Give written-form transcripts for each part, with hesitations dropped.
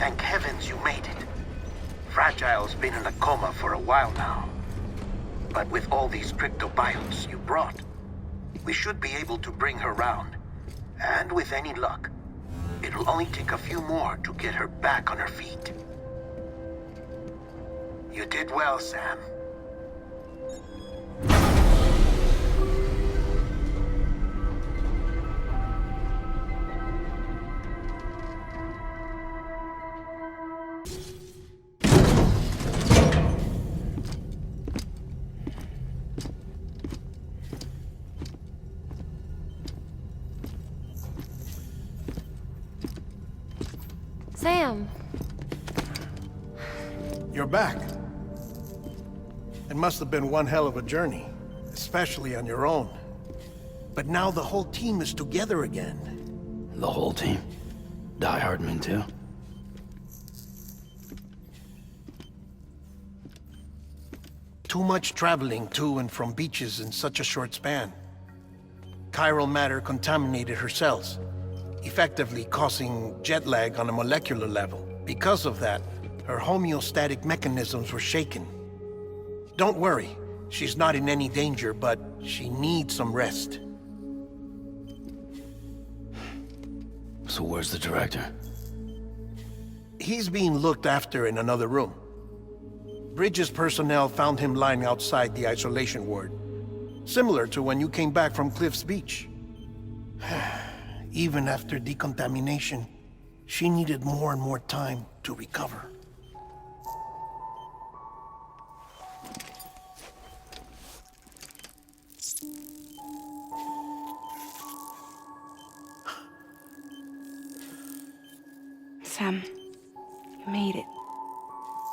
Thank heavens you made it. Fragile's been in a coma for a while now. But with all these cryptobiotes you brought, we should be able to bring her round. And with any luck, it'll only take a few more to get her back on her feet. You did well, Sam. Sam. You're back. It must have been one hell of a journey, especially on your own. But now the whole team is together again. The whole team? Die Hardman too? Too much traveling to and from beaches in such a short span. Chiral matter contaminated her cells, effectively causing jet lag on a molecular level. Because of that, her homeostatic mechanisms were shaken. Don't worry, she's not in any danger, but she needs some rest. So where's the director? He's being looked after in another room. Bridges personnel found him lying outside the isolation ward, similar to when you came back from Cliff's Beach. Even after decontamination, she needed more and more time to recover. Sam, you made it.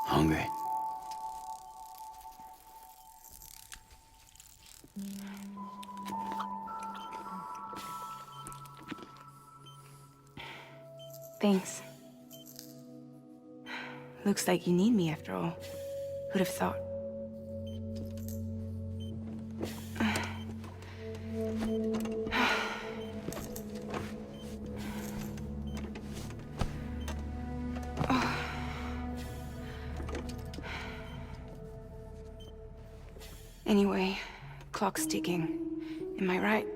Hungry? Thanks. Looks like you need me after all. Who'd have thought? Anyway, clock's ticking. Am I right?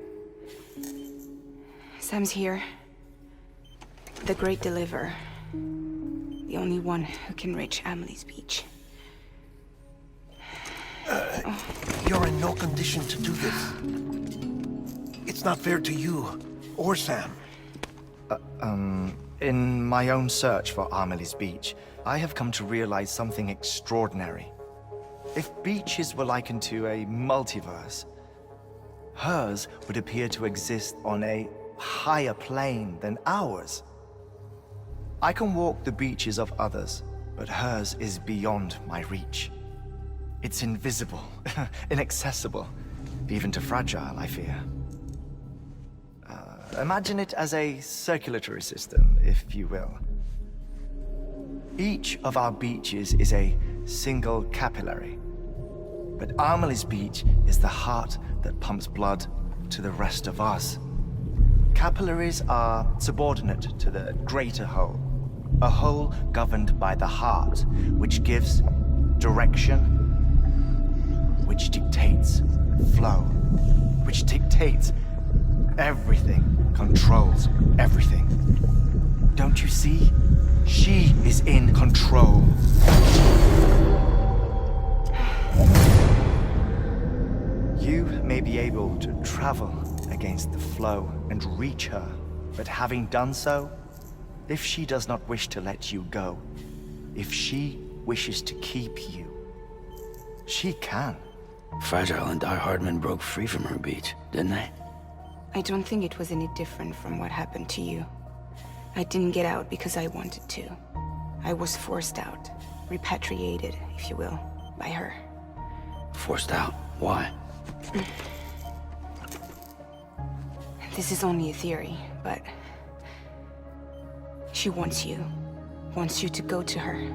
Sam's here. The Great Deliverer. The only one who can reach Amelie's Beach. You're in no condition to do this. It's not fair to you, or Sam. In my own search for Amelie's Beach, I have come to realize something extraordinary. If beaches were likened to a multiverse, hers would appear to exist on a higher plane than ours. I can walk the beaches of others, but hers is beyond my reach. It's invisible, inaccessible, even to Fragile, I fear. Imagine it as a circulatory system, if you will. Each of our beaches is a single capillary, but Amelie's Beach is the heart that pumps blood to the rest of us. Capillaries are subordinate to the greater whole, a whole governed by the heart, which gives direction, which dictates flow, which dictates everything, controls everything. Don't you see? She is in control. You may be able to travel against the flow and reach her, but having done so, if she does not wish to let you go, if she wishes to keep you, she can. Fragile and Die Hardman broke free from her beach, didn't they? I don't think it was any different from what happened to you. I didn't get out because I wanted to. I was forced out, repatriated, if you will, by her. Forced out? Why? This is only a theory, but she wants you to go to her.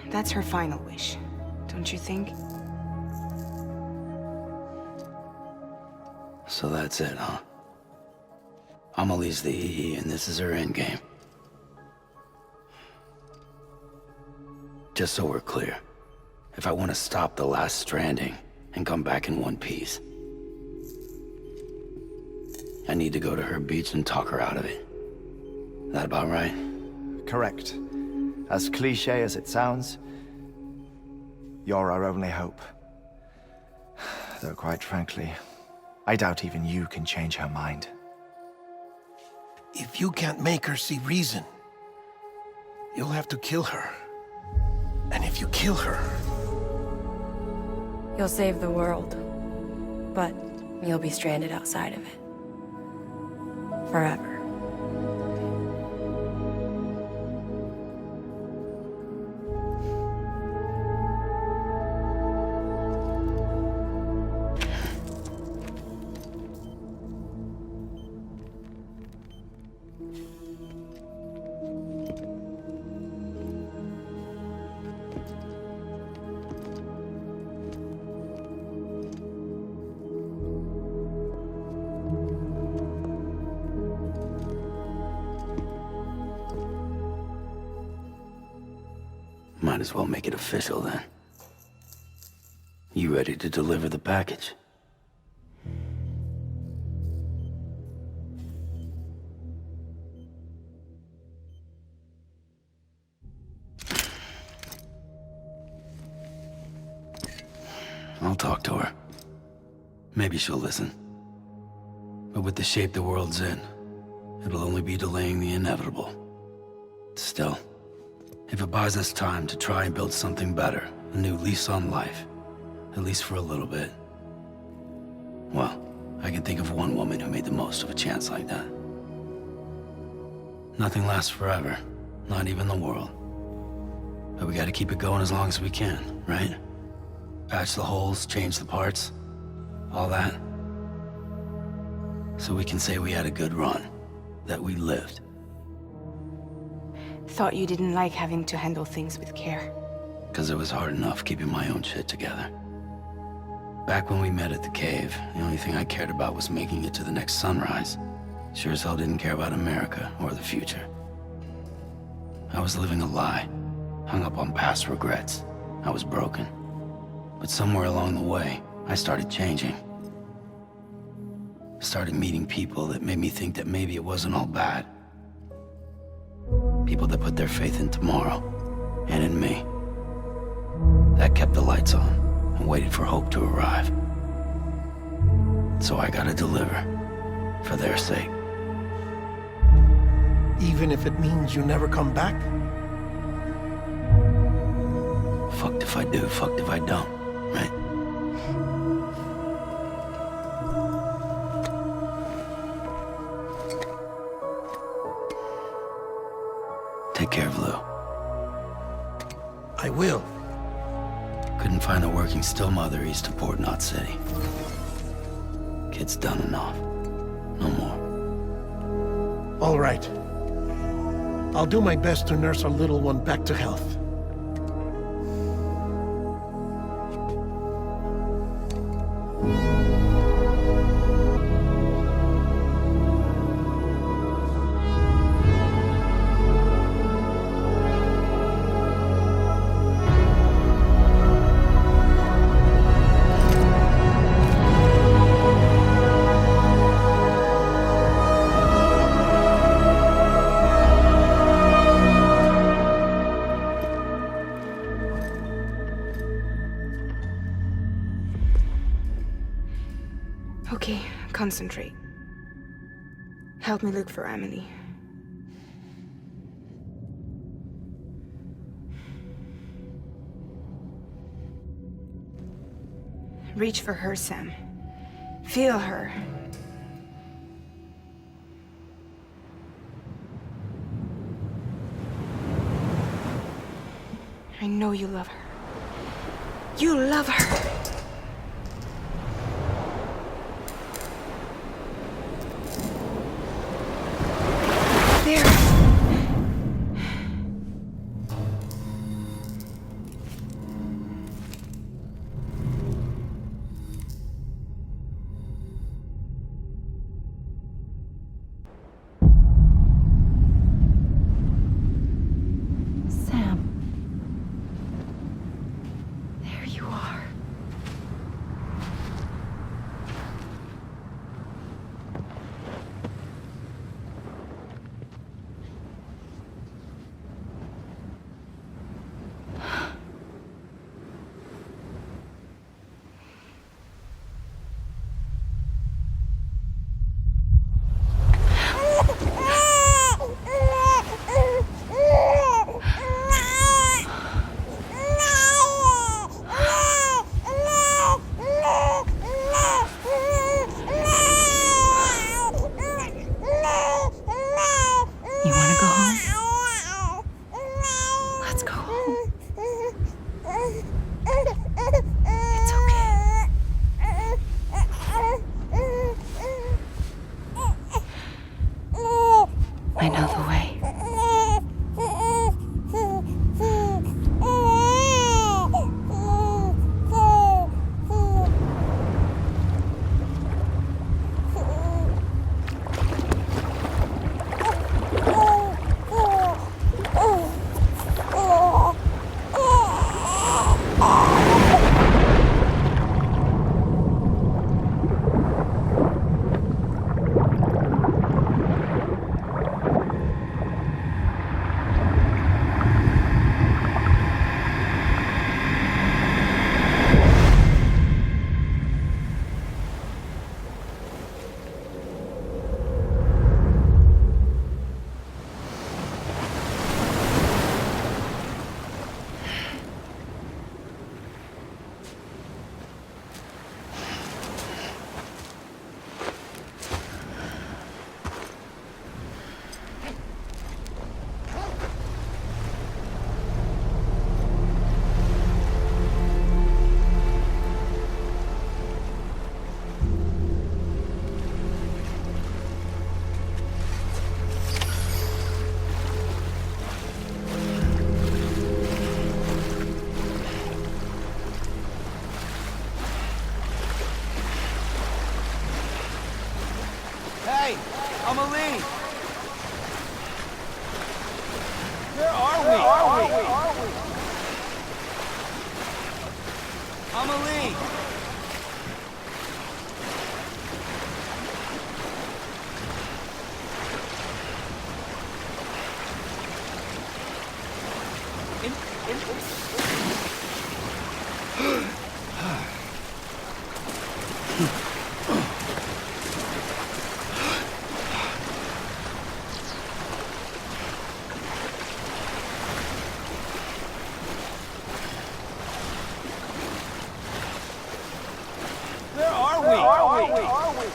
That's her final wish, don't you think? So that's it, huh? Amelie's the EE and this is her endgame. just so we're clear. If I want to stop the last stranding and come back in one piece, I need to go to her beach and talk her out of it. That about right? Correct. As cliche as it sounds, you're our only hope. Though quite frankly, I doubt even you can change her mind. If you can't make her see reason, you'll have to kill her. And if you kill her... You'll save the world. But you'll be stranded outside of it. Forever. Might as well make it official then. You ready to deliver the package? I'll talk to her. Maybe she'll listen. But with the shape the world's in, it'll only be delaying the inevitable. Still, if it buys us time to try and build something better, a new lease on life, at least for a little bit, well, I can think of one woman who made the most of a chance like that. Nothing lasts forever, not even the world. But we gotta keep it going as long as we can, right? Patch the holes, change the parts, all that. So we can say we had a good run, that we lived. Thought you didn't like having to handle things with care. 'Cause it was hard enough keeping my own shit together. Back when we met at the cave, the only thing I cared about was making it to the next sunrise. Sure as hell didn't care about America or the future. I was living a lie, hung up on past regrets. I was broken. But somewhere along the way, I started changing. Started meeting people that made me think that maybe it wasn't all bad. People that put their faith in tomorrow, and in me. That kept the lights on, and waited for hope to arrive. So I gotta deliver, for their sake. Even if it means you never come back? Fucked if I do, fucked if I don't, right? Take care of Lou. I will. Couldn't find a working still mother east of Port Knot City. Kid's done enough. No more. All right. I'll do my best to nurse our little one back to health. Okay, concentrate. Help me look for Emily. Reach for her, Sam. Feel her. I know you love her. You love her! There. Sam. go home? Let's go home. It's okay. I know the way. Hey, Amelie! Where are we? Amelie! Where are we?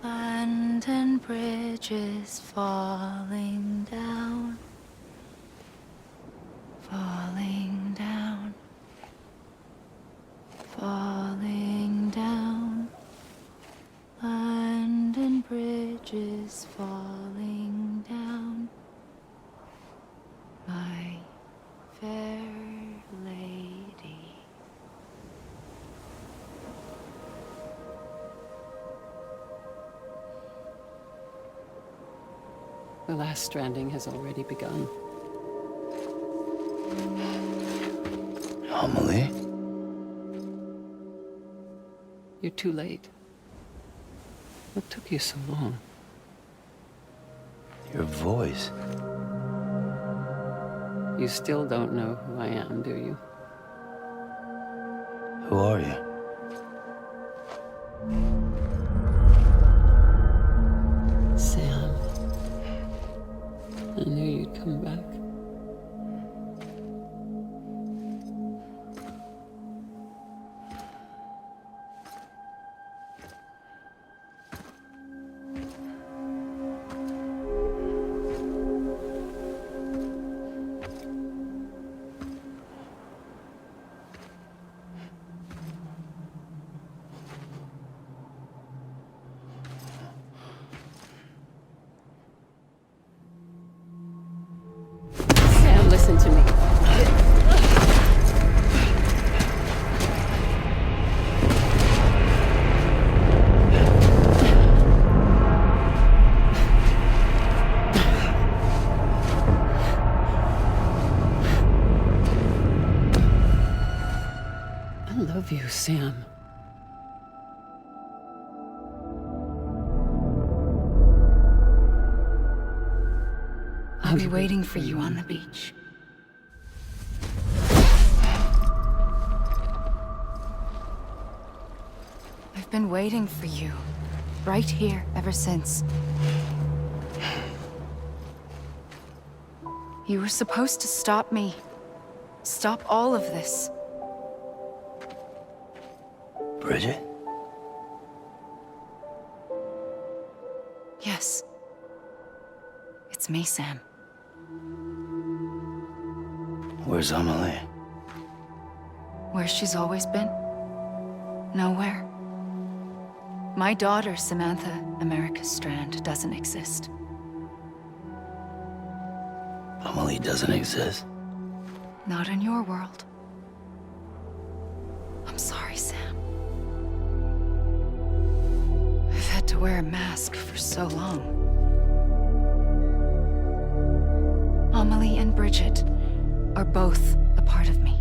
London Bridge is falling down, falling down, falling down. London Bridge is falling down, my fair lady. The last stranding has already begun. Amelie? You're too late. What took you so long? Your voice. You still don't know who I am, do you? Who are you? Sam. I knew you'd come back. Sam. I'll be waiting for you on the beach. I've been waiting for you, right here, ever since. You were supposed to stop me. Stop all of this. Bridget? Yes. It's me, Sam. Where's Amelie? Where she's always been. Nowhere. My daughter, Samantha America Strand, doesn't exist. Amelie doesn't exist? Not in your world. I'm sorry, Sam. I've had to wear a mask for so long. Amelie and Bridget are both a part of me.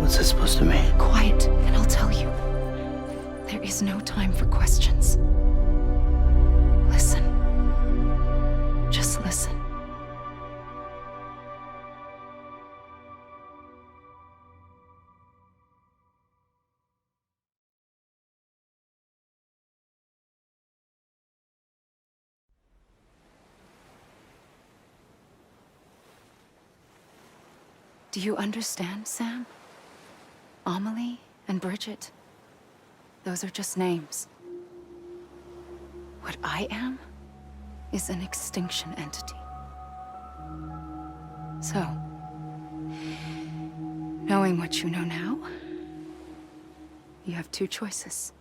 What's this supposed to mean? Quiet, and I'll tell you. There is no time for questions. Listen. Just listen. Do you understand, Sam? Amelie and Bridget, those are just names. What I am is an extinction entity. So, knowing what you know now, you have two choices.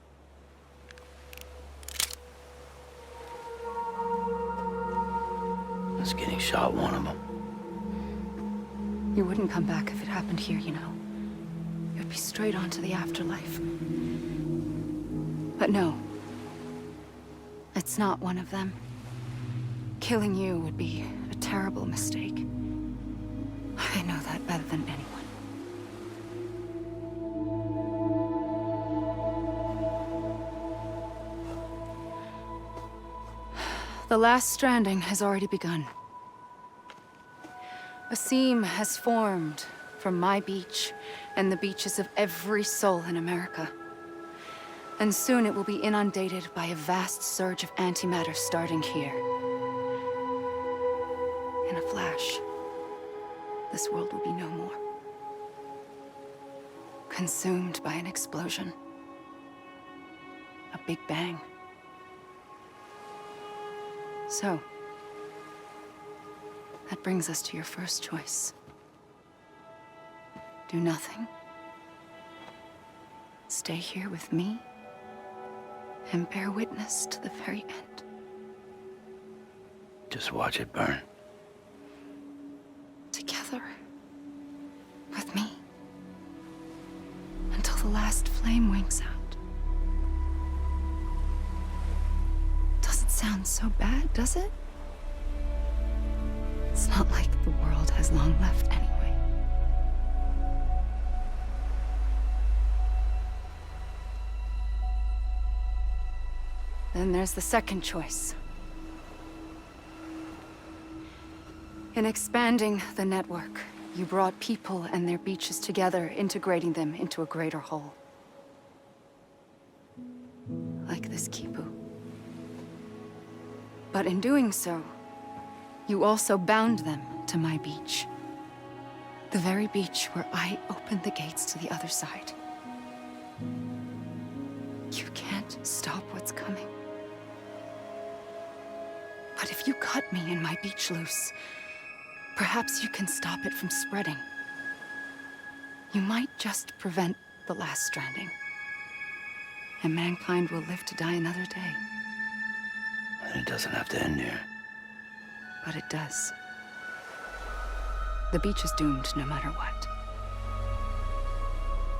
Is getting shot one of them? You wouldn't come back if it happened here, you know. You'd be straight on to the afterlife. But no. It's not one of them. Killing you would be a terrible mistake. I know that better than anyone. The last stranding has already begun. A seam has formed from my beach and the beaches of every soul in America. And soon it will be inundated by a vast surge of antimatter starting here. In a flash, this world will be no more. Consumed by an explosion. A big bang. So, that brings us to your first choice. Do nothing. Stay here with me and bear witness to the very end. Just watch it burn. Together. With me. Until the last flame winks out. Doesn't sound so bad, does it? It's not like the world has long left anyway. Then there's the second choice. In expanding the network, you brought people and their beaches together, integrating them into a greater whole. Like this Kipu. But in doing so, you also bound them to my beach. The very beach where I opened the gates to the other side. You can't stop what's coming. But if you cut me and my beach loose, perhaps you can stop it from spreading. You might just prevent the last stranding. And mankind will live to die another day. And it doesn't have to end here. But it does. The beach is doomed no matter what.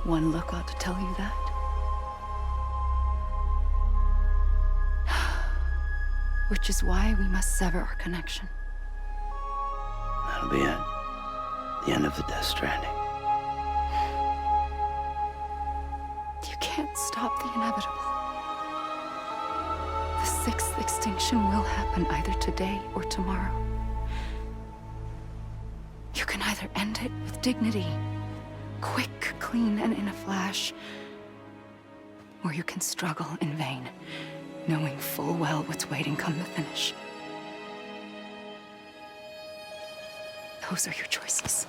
One look ought to tell you that. Which is why we must sever our connection. That'll be it. The end of the Death Stranding. can't stop the inevitable. The sixth extinction will happen either today or tomorrow. You can either end it with dignity, quick, clean, and in a flash, or you can struggle in vain, knowing full well what's waiting come the finish. Those are your choices.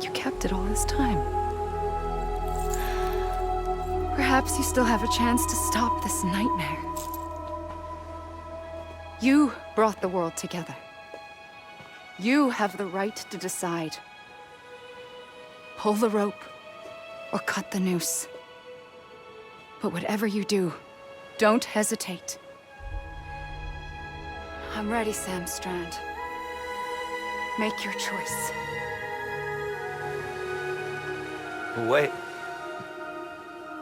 You kept it all this time. Perhaps you still have a chance to stop this nightmare. You brought the world together. You have the right to decide. Pull the rope or cut the noose. But whatever you do, don't hesitate. I'm ready, Sam Strand. Make your choice. But wait.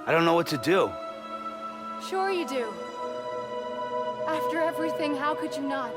I don't know what to do. Sure you do. After everything, how could you not?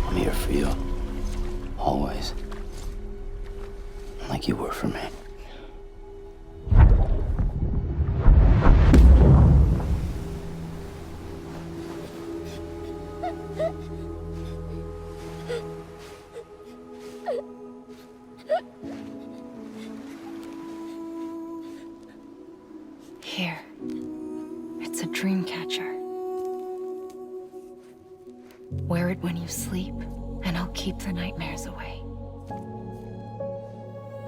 I'm here for you. Always. Like you were for me. Here. It's a dream catcher. Wear it when you sleep, and I'll keep the nightmares away.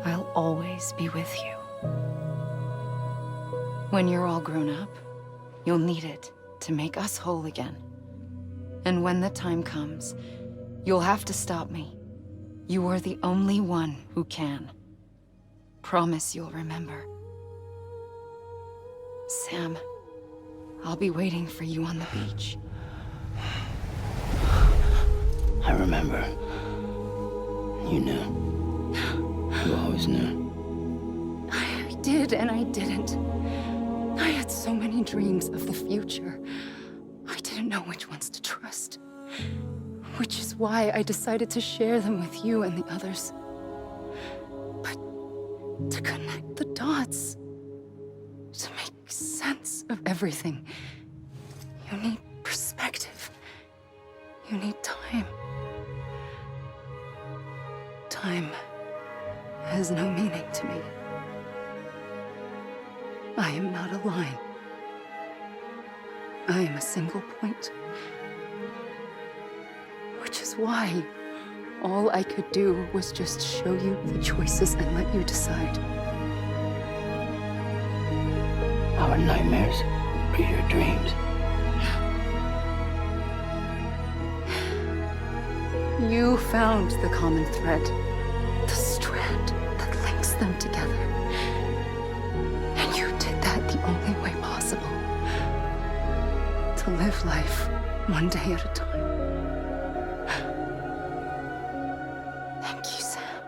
I'll always be with you. When you're all grown up, you'll need it to make us whole again. And when the time comes, you'll have to stop me. You are the only one who can. Promise you'll remember. Sam, I'll be waiting for you on the beach. I remember. You knew. You always knew. I did and I didn't. I had so many dreams of the future. I didn't know which ones to trust. Which is why I decided to share them with you and the others. But to connect the dots, to make sense of everything, you need perspective. You need time. Time has no meaning to me. I am not a line. I am a single point. Which is why all I could do was just show you the choices and let you decide. Our nightmares are your dreams. You found the common thread, the strand that links them together. And you did that the only way possible. To live life one day at a time. Thank you, Sam.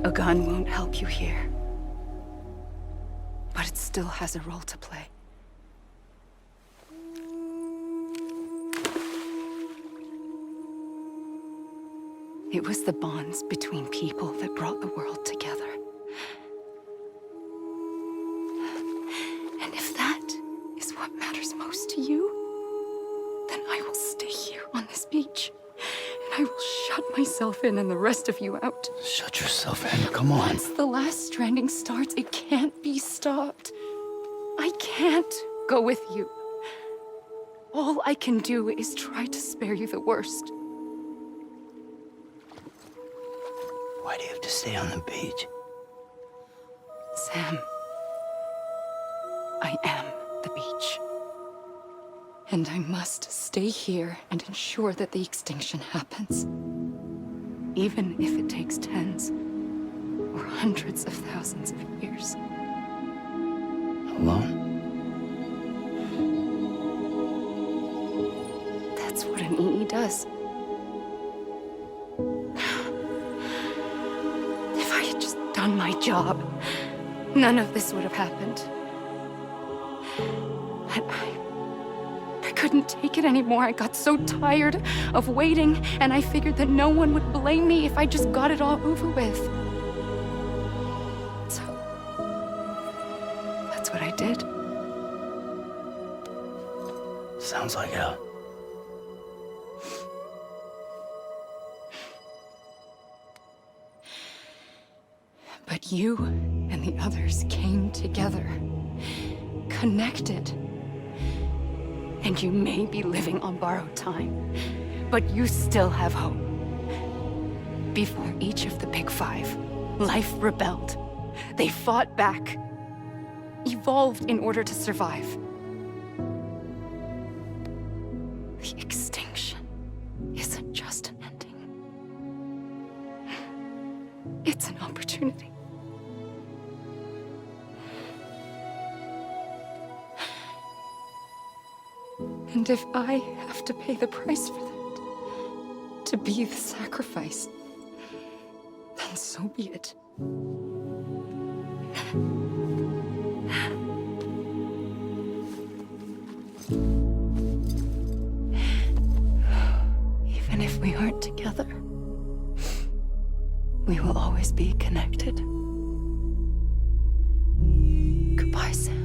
A gun won't help you here. But it still has a role to play. It was the bonds between people that brought the world together. matters most to you, then I will stay here on this beach. And I will shut myself in and the rest of you out. Shut yourself in. Come on. Once the last stranding starts, it can't be stopped. I can't go with you. All I can do is try to spare you the worst. Why do you have to stay on the beach? Sam, I am the beach. And I must stay here and ensure that the extinction happens. Even if it takes tens or hundreds of thousands of years. Alone? That's what an EE does. If I had just done my job, none of this would have happened. But I couldn't take it anymore. I got so tired of waiting, and I figured that no one would blame me if I just got it all over with. So, that's what I did. Sounds like hell. But you and the others came together, connected. And you may be living on borrowed time, but you still have hope. Before each of the Big Five, life rebelled. They fought back, evolved in order to survive. The extinction isn't just an ending. It's an opportunity. And if I have to pay the price for that, to be the sacrifice, then so be it. Even if we aren't together, we will always be connected. Goodbye, Sam.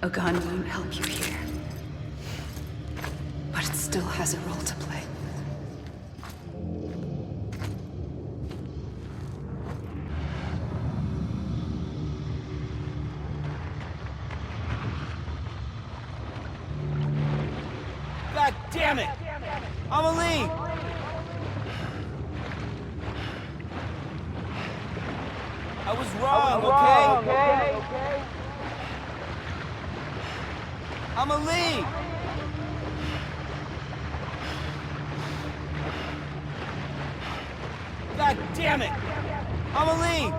A gun won't help you here, but it still has a role to play. God damn it! Amelie! I was wrong, okay? Amelie! God damn it! Amelie!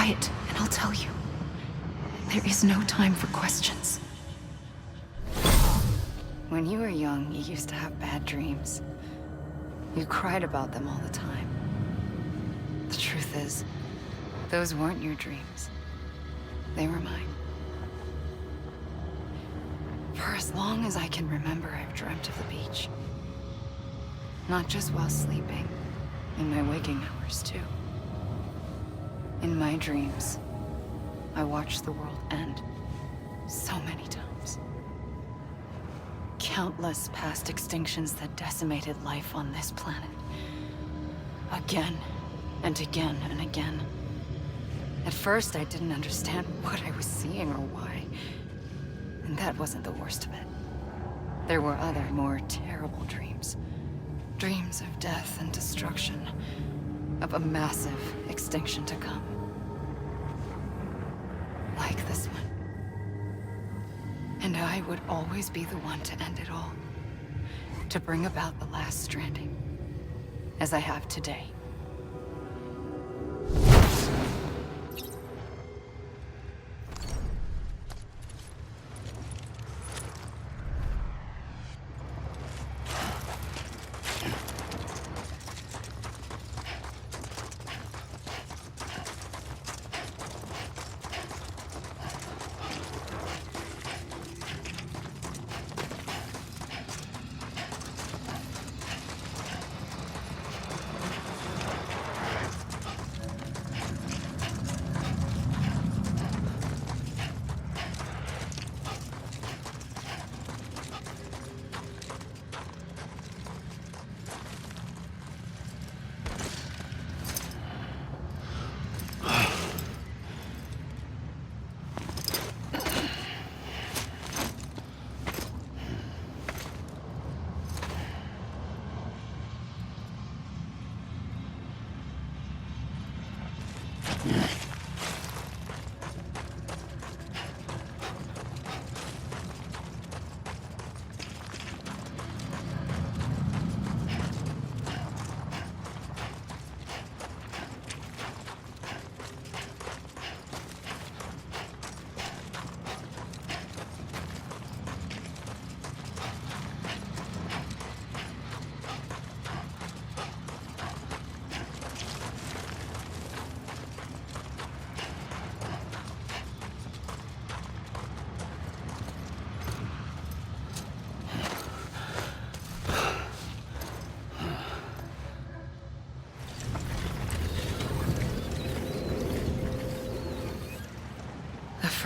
quiet, and I'll tell you. There is no time for questions. When you were young, you used to have bad dreams. You cried about them all the time. The truth is, those weren't your dreams. They were mine. For as long as I can remember, I've dreamt of the beach. Not just while sleeping, in my waking hours too. In my dreams, I watched the world end so many times. Countless past extinctions that decimated life on this planet. Again, and again, and again. At first, I didn't understand what I was seeing or why. And that wasn't the worst of it. There were other, more terrible dreams. Dreams of death and destruction. Of a massive extinction to come. Like this one. And I would always be the one to end it all. To bring about the last stranding. As I have today.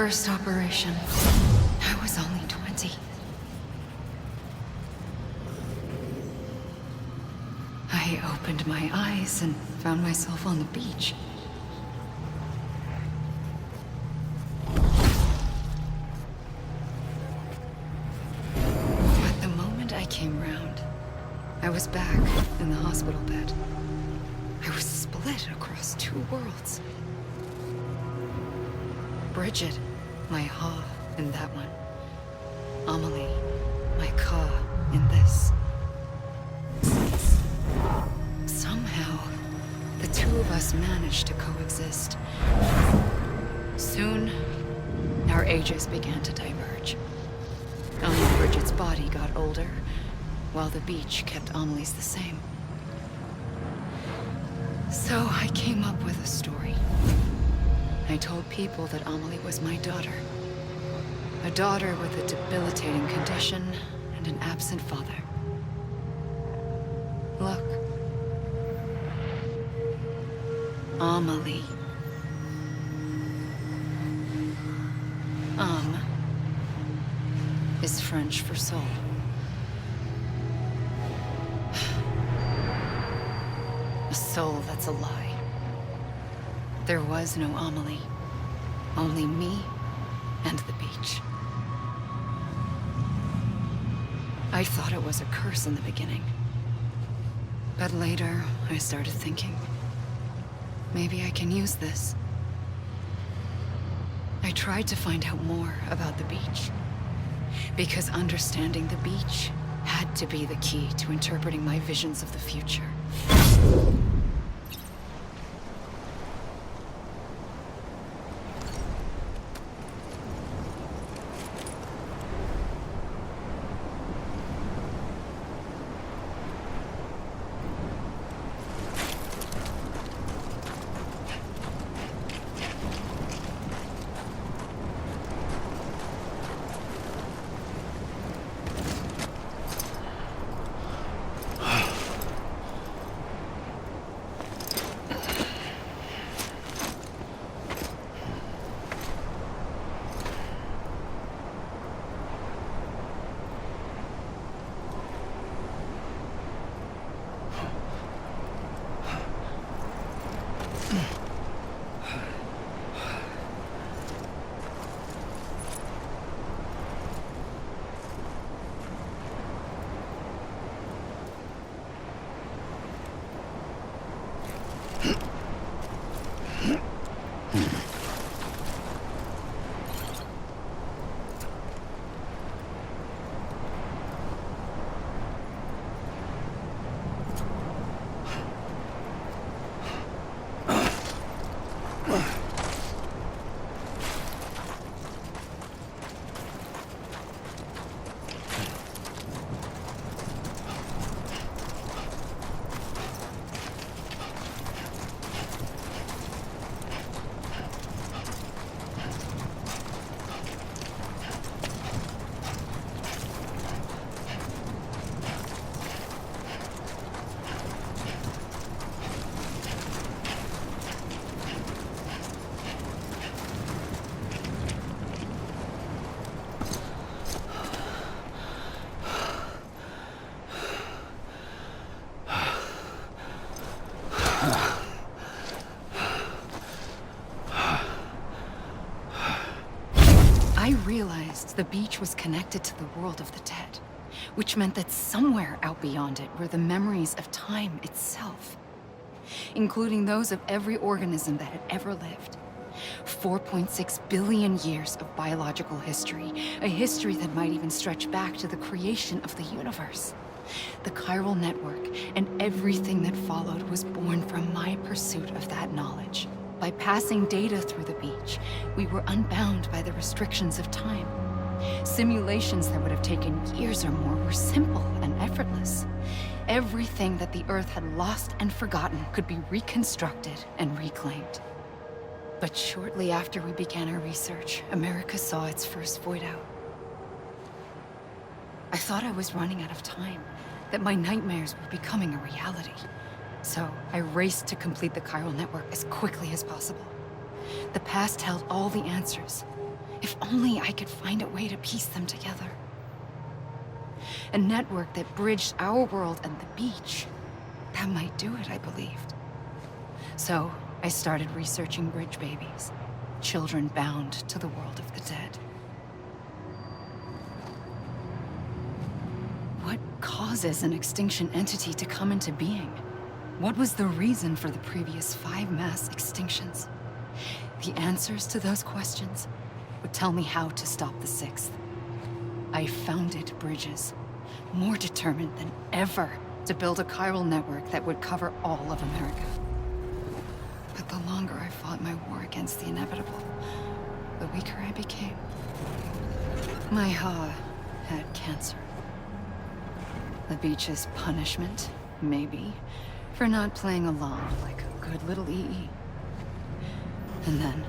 First operation, I was only 20. I opened my eyes and found myself on the beach. But the moment I came round, I was back in the hospital bed. I was split across two worlds. Bridget, my Ha in that one. Amelie, my Ka in this. Somehow, the two of us managed to coexist. Soon, our ages began to diverge. Only Bridget's body got older, while the beach kept Amelie's the same. So I came up with a story. I told people that Amelie was my daughter. A daughter with a debilitating condition and an absent father. Look. Amelie. Is French for soul. A soul that's a lie. There was no Amelie. Only me and the beach. I thought it was a curse in the beginning. But later, I started thinking, maybe I can use this. I tried to find out more about the beach. Because understanding the beach had to be the key to interpreting my visions of the future. the beach was connected to the world of the dead, which meant that somewhere out beyond it were the memories of time itself, including those of every organism that had ever lived. 4.6 billion years of biological history, a history that might even stretch back to the creation of the universe. The chiral network and everything that followed was born from my pursuit of that knowledge. By passing data through the beach, we were unbound by the restrictions of time. Simulations that would have taken years or more were simple and effortless. Everything that the Earth had lost and forgotten could be reconstructed and reclaimed. But shortly after we began our research, America saw its first void out. I thought I was running out of time, that my nightmares were becoming a reality. So I raced to complete the chiral network as quickly as possible. The past held all the answers. If only I could find a way to piece them together. A network that bridged our world and the beach. That might do it, I believed. So I started researching bridge babies, children bound to the world of the dead. What causes an extinction entity to come into being? What was the reason for the previous 5 mass extinctions? The answers to those questions would tell me how to stop the 6th. I founded bridges, more determined than ever to build a chiral network that would cover all of America. But the longer I fought my war against the inevitable, the weaker I became. My Ha had cancer. The beach's punishment, maybe, for not playing along like a good little EE. And then,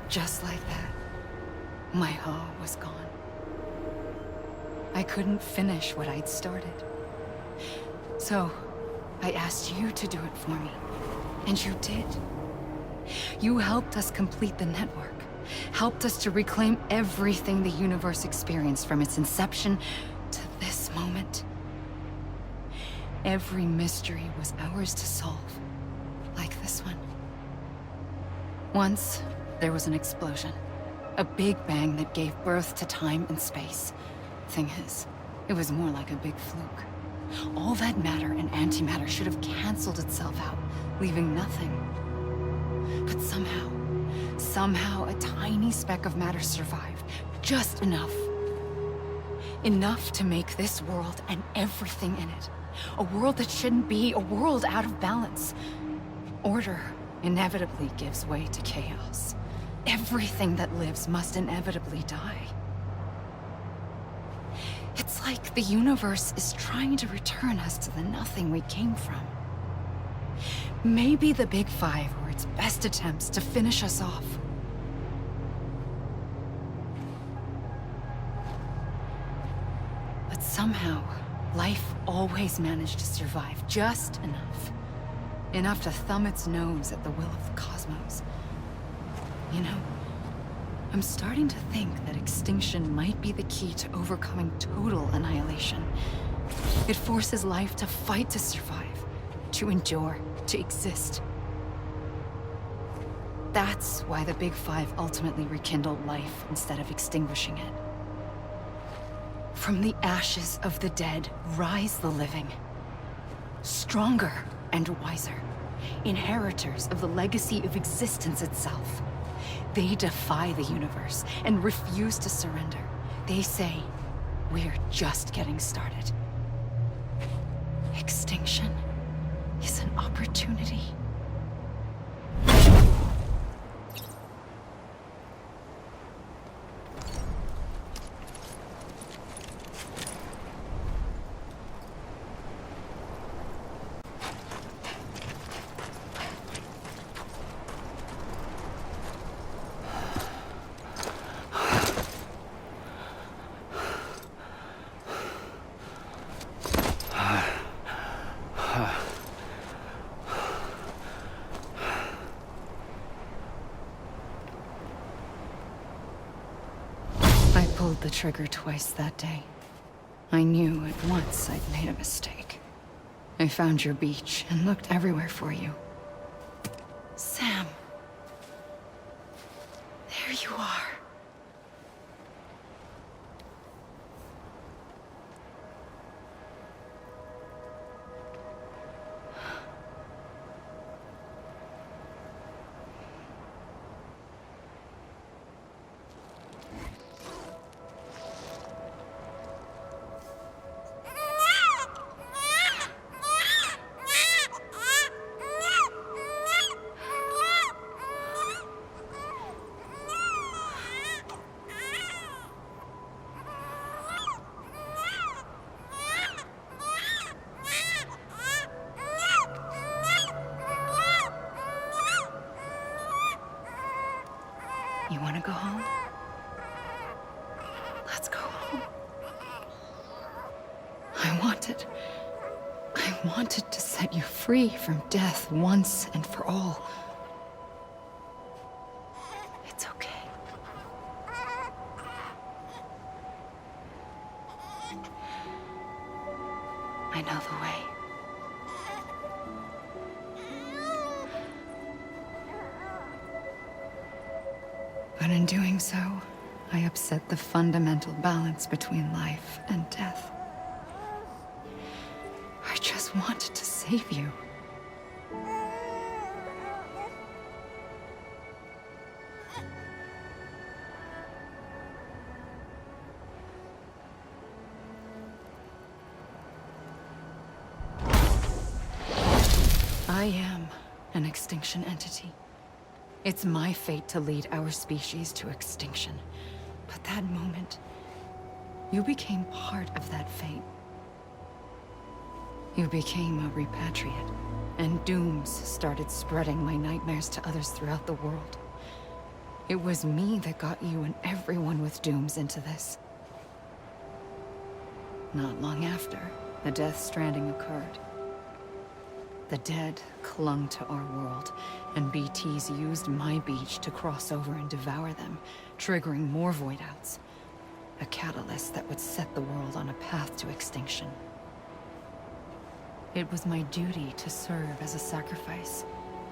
just like that, my Ha was gone. I couldn't finish what I'd started. So, I asked you to do it for me. And you did. You helped us complete the network. Helped us to reclaim everything the universe experienced from its inception to this moment. Every mystery was ours to solve, like this one. Once, there was an explosion. A big bang that gave birth to time and space. Thing is, it was more like a big fluke. All that matter and antimatter should have canceled itself out, leaving nothing. But somehow a tiny speck of matter survived. Just enough. Enough to make this world and everything in it. A world that shouldn't be, a world out of balance. Order inevitably gives way to chaos. Everything that lives must inevitably die. It's like the universe is trying to return us to the nothing we came from. Maybe the Big Five were its best attempts to finish us off. But somehow, life always managed to survive just enough. Enough to thumb its nose at the will of the cosmos. You know, I'm starting to think that extinction might be the key to overcoming total annihilation. It forces life to fight to survive, to endure, to exist. That's why the Big Five ultimately rekindled life instead of extinguishing it. From the ashes of the dead rise the living. Stronger and wiser. Inheritors of the legacy of existence itself. They defy the universe and refuse to surrender. They say, we're just getting started. Extinction is an opportunity. I pulled the trigger twice that day. I knew at once I'd made a mistake. I found your beach and looked everywhere for you. Sam. There you are. I wanted to set you free from death once and for all. It's okay. I know the way. But in doing so, I upset the fundamental balance between life and death. I just wanted to save you. I am an extinction entity. It's my fate to lead our species to extinction. But that moment, you became part of that fate. You became a repatriate, and dooms started spreading my nightmares to others throughout the world. It was me that got you and everyone with dooms into this. Not long after, the Death Stranding occurred. The dead clung to our world, and BTs used my beach to cross over and devour them, triggering more void-outs. A catalyst that would set the world on a path to extinction. It was my duty to serve as a sacrifice,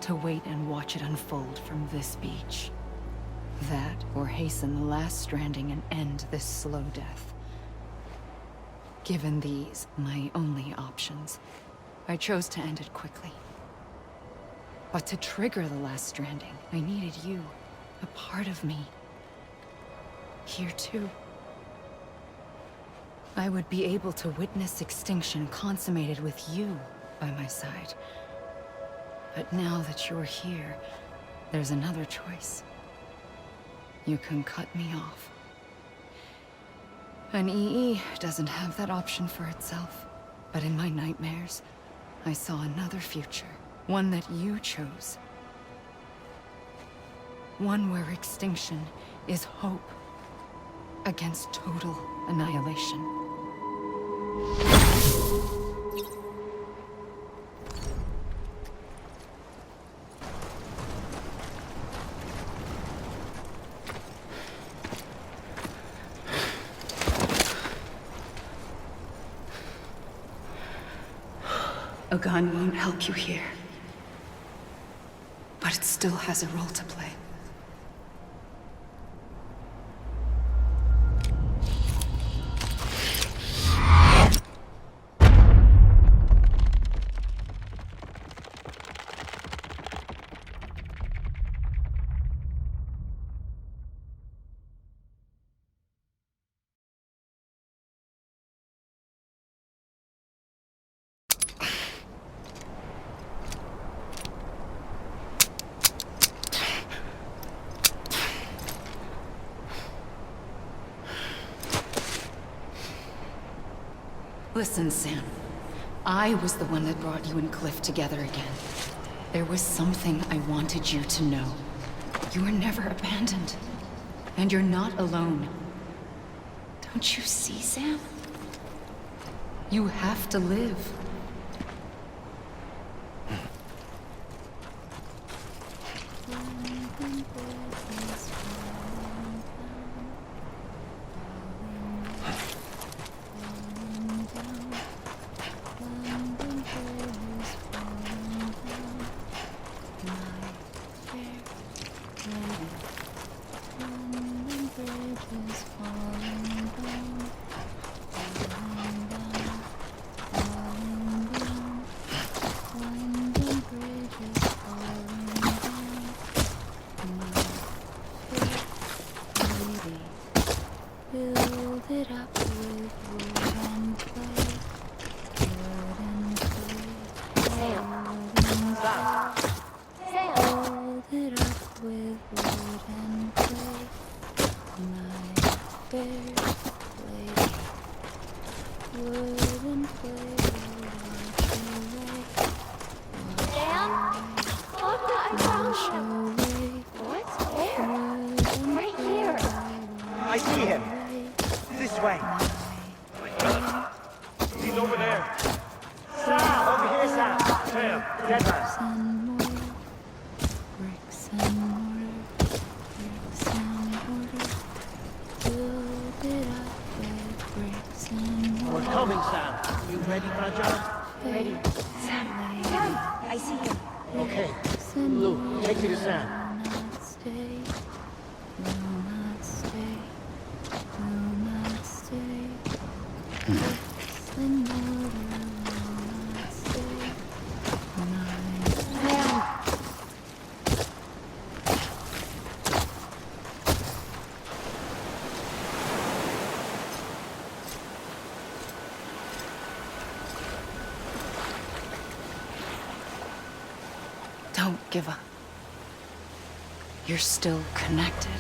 to wait and watch it unfold from this beach. That, or hasten the last stranding and end this slow death. Given these, my only options, I chose to end it quickly. But to trigger the last stranding, I needed you, a part of me. Here too. I would be able to witness extinction consummated with you by my side. But now that you're here, there's another choice. You can cut me off. An EE doesn't have that option for itself. But in my nightmares, I saw another future. One that you chose. One where extinction is hope against total annihilation. A gun won't help you here. But it still has a role to play. Listen, Sam. I was the one that brought you and Cliff together again. There was something I wanted you to know. You were never abandoned. And you're not alone. Don't you see, Sam? You have to live. Bricks and mortar, bricks and mortar, bricks and mortar. Build it up with bricks and mortar. We're coming, Sam. You ready, Fragile? Ready. Sam, I see him. Okay. Lou, take me to Sam. Not stay, will not stay, will not stay. Bricks and mortar will not stay. Don't give up. You're still connected.